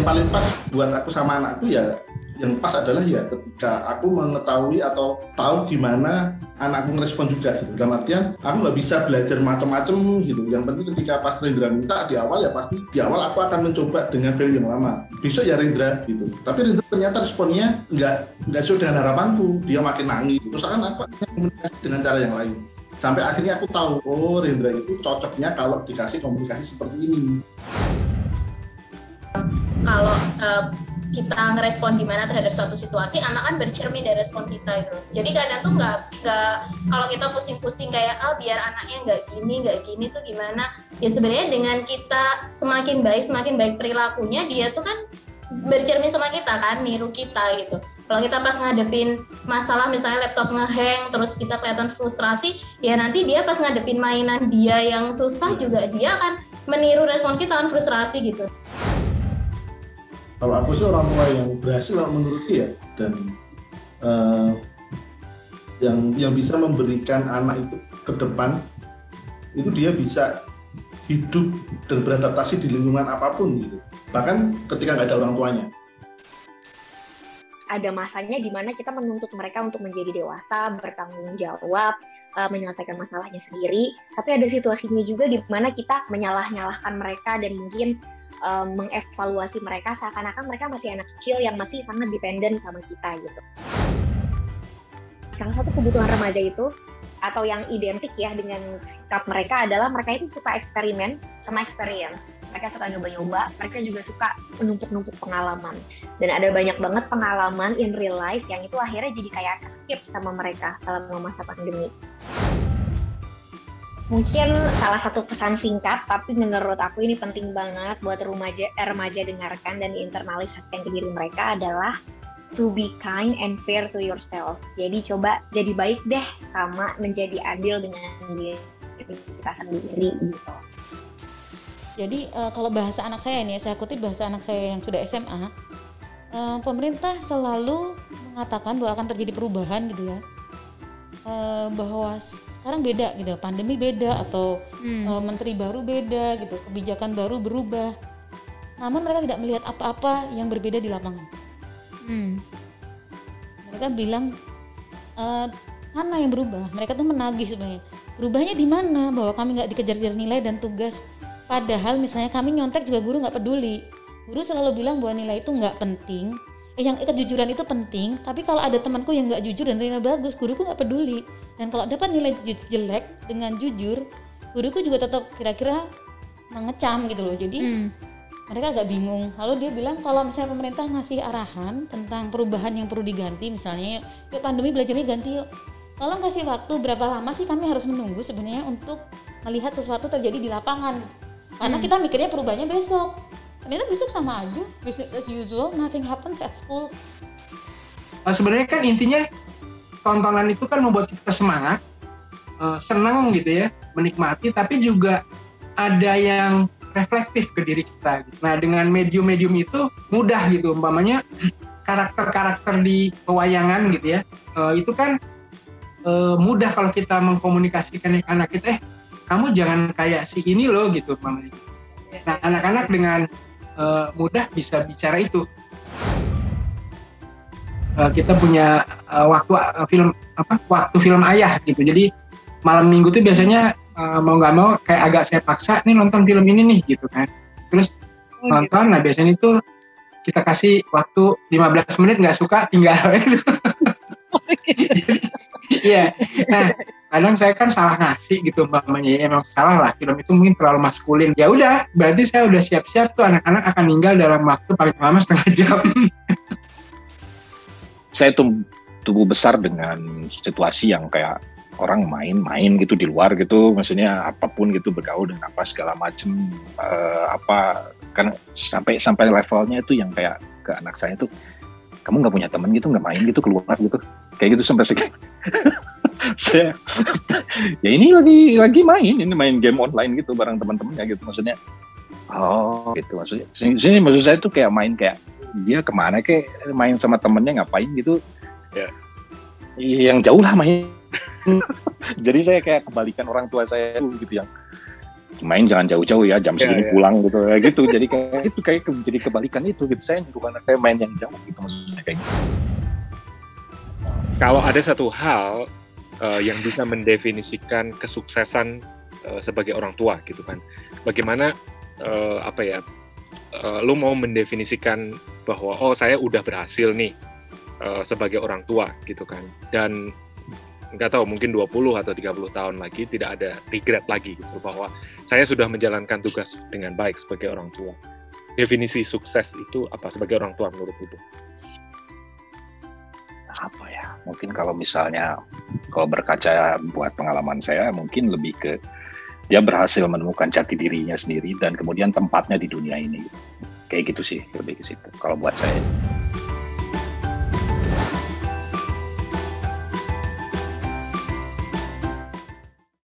paling pas buat aku sama anakku ya, yang pas adalah ya ketika aku mengetahui atau tahu gimana anakku ngerespon juga gitu. Dalam artian aku nggak bisa belajar macam-macam gitu. Yang penting ketika pas Rendra minta di awal ya pasti di awal aku akan mencoba dengan value yang lama. Besok ya Rendra gitu. Tapi Rendra ternyata responnya nggak sesuai dengan harapanku. Dia makin nangis. Terus aku komunikasi dengan cara yang lain. Sampai akhirnya aku tahu, oh Rendra itu cocoknya kalau dikasih komunikasi seperti ini. Kalau kita ngerespon gimana terhadap suatu situasi, anak kan bercermin dari respon kita gitu. Jadi kadang tuh nggak kalau kita pusing-pusing kayak biar anaknya nggak gini tuh gimana? Ya sebenarnya dengan kita semakin baik perilakunya, dia tuh kan bercermin sama kita kan, niru kita gitu. Kalau kita pas ngadepin masalah misalnya laptop ngehang terus kita kelihatan frustrasi, ya nanti dia pas ngadepin mainan dia yang susah juga dia akan meniru respon kita kan, frustrasi gitu. Kalau aku sih orang tua yang berhasil menurutku ya, dan yang bisa memberikan anak itu ke depan, itu dia bisa hidup dan beradaptasi di lingkungan apapun gitu. Bahkan ketika nggak ada orang tuanya. Ada masanya di mana kita menuntut mereka untuk menjadi dewasa, bertanggung jawab, menyelesaikan masalahnya sendiri. Tapi ada situasinya juga di mana kita menyalah-nyalahkan mereka dan mungkin mengevaluasi mereka seakan-akan mereka masih anak kecil yang masih sangat dependen sama kita gitu. Salah satu kebutuhan remaja itu atau yang identik ya dengan sikap mereka adalah mereka itu suka eksperimen sama experience. Mereka suka nyoba-nyoba, mereka juga suka menumpuk-numpuk pengalaman. Dan ada banyak banget pengalaman in real life yang itu akhirnya jadi kayak skip sama mereka selama masa pandemi. Mungkin salah satu pesan singkat, tapi menurut aku ini penting banget buat remaja dengarkan dan diinternalisasikan ke diri mereka adalah to be kind and fair to yourself. Jadi coba jadi baik deh sama menjadi adil dengan diri kita sendiri gitu. Jadi kalau bahasa anak saya ini, saya kutip bahasa anak saya yang sudah SMA, pemerintah selalu mengatakan bahwa akan terjadi perubahan gitu ya, bahwa sekarang beda gitu, pandemi beda atau menteri baru beda gitu, kebijakan baru berubah. Namun mereka tidak melihat apa-apa yang berbeda di lapangan. Mereka bilang mana yang berubah? Mereka tuh menagih sebenarnya. Berubahnya di mana? Bahwa kami nggak dikejar-kejar nilai dan tugas. Padahal misalnya kami nyontek juga guru nggak peduli. Guru selalu bilang bahwa nilai itu nggak penting. Yang kejujuran itu penting. Tapi kalau ada temanku yang nggak jujur dan nilai bagus, guruku nggak peduli. Dan kalau dapat nilai jelek dengan jujur, guruku juga tetap kira-kira mengecam gitu loh. Jadi mereka agak bingung. Lalu dia bilang kalau misalnya pemerintah ngasih arahan tentang perubahan yang perlu diganti, misalnya yuk pandemi belajarnya ganti yuk. Tolong kasih waktu berapa lama sih kami harus menunggu sebenarnya untuk melihat sesuatu terjadi di lapangan. Karena kita mikirnya perubahannya besok. Ternyata besok sama aja, business as usual, nothing happens at school. Sebenarnya kan intinya tontonan itu kan membuat kita semangat, senang gitu ya, menikmati, tapi juga ada yang reflektif ke diri kita. Gitu. Nah dengan medium-medium itu mudah gitu, umpamanya karakter-karakter di pewayangan gitu ya, itu kan mudah kalau kita mengkomunikasikan ke anak kita, kamu jangan kayak si ini loh gitu umpamanya. Nah anak-anak dengan mudah bisa bicara itu. Kita punya waktu film ayah gitu. Jadi malam minggu tuh biasanya mau nggak mau kayak agak saya paksa nih nonton film ini nih gitu kan. Terus nonton, nah biasanya itu kita kasih waktu 15 menit nggak suka tinggal gitu. Iya. Nah kadang saya kan salah ngasih gitu umpamanya, ya emang salah lah, film itu mungkin terlalu maskulin. Ya udah, berarti saya udah siap-siap tuh anak-anak akan meninggal dalam waktu paling lama setengah jam. Saya tumbuh besar dengan situasi yang kayak orang main-main gitu di luar gitu, maksudnya apapun gitu, bergaul dengan apa segala macem, kan sampai levelnya itu yang kayak ke anak saya tuh, kamu nggak punya teman gitu, nggak main gitu keluar gitu, kayak gitu sampai segitu. Saya ya ini lagi main game online gitu bareng teman-temannya gitu, maksudnya gitu, maksudnya sini maksud saya tuh kayak main, kayak dia kemana kayak main sama temennya ngapain gitu ya, yang jauh lah main. Jadi saya kayak kebalikan orang tua saya gitu, yang main jangan jauh-jauh ya, jam segini Iya. pulang gitu ya gitu. Jadi kayak itu jadi kebalikan itu gitu. Saya nyuruh anak saya main yang jauh gitu, maksudnya kayak gitu. Kalau ada satu hal yang bisa mendefinisikan kesuksesan sebagai orang tua gitu kan, bagaimana lu mau mendefinisikan bahwa saya udah berhasil nih sebagai orang tua gitu kan, dan nggak tahu mungkin 20 atau 30 tahun lagi tidak ada regret lagi gitu bahwa saya sudah menjalankan tugas dengan baik sebagai orang tua. Definisi sukses itu apa sebagai orang tua menurut Ibu? Apa ya? Mungkin kalau misalnya kalau berkaca buat pengalaman saya, mungkin lebih ke dia berhasil menemukan jati dirinya sendiri dan kemudian tempatnya di dunia ini. Kayak gitu sih, lebih ke situ. Kalau buat saya.